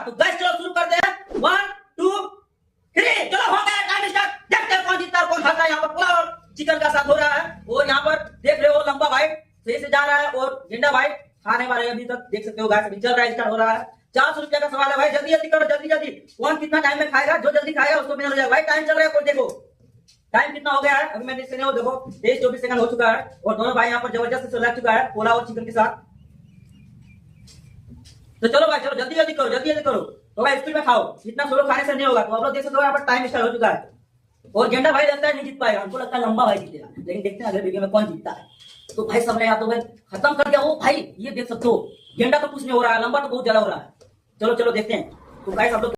तो गैस चलो शुरू करते हैं 1 2 3 चलो हो गया टाइम स्टार्ट। देखते हैं कौन जीतता है कौन हारता है। यहाँ पर पुलाव और चिकन का साथ हो रहा है और यहाँ पर देख रहे हो लंबा भाई सही से जा रहा है और झंडा भाई खाने वाले अभी तक देख सकते हो गाइस अभी चल रहा है स्टार्ट हो रहा है। 400 रुपया का सवाल है भाई जल्दी जल्दी करो जल्दी जल्दी। कौन कितना टाइम में खाएगा जो जल्दी खाएगा उसको मिल जाएगा भाई। टाइम चल रहा है कोई देखो टाइम कितना हो गया है अभी मैं देख सकते हो देखो 23-24 सेकंड हो चुका है और दोनों भाई यहाँ पर जबरदस्त से लग चुका है पोला और चिकन के साथ। तो चलो भाई चलो जल्दी जल्दी करो तो भाई स्पीड में खाओ इतना सोलो खाने से नहीं होगा। तो आप लोग देख सकते हो यहाँ पर टाइम स्टार्ट हो चुका है और गेंडा भाई लगता है नहीं जीत पाएगा। हमको लगता है लंबा भाई जीतेगा लेकिन देखते हैं अगले वीडियो में कौन जीतता है। तो भाई सबने यहाँ तो भाई खत्म कर दिया वो भाई ये देख सकते हो गेंडा तो कुछ नहीं हो रहा है लंबा तो बहुत ज्यादा हो रहा है। चलो चलो देखते हैं तो भाई सब लोग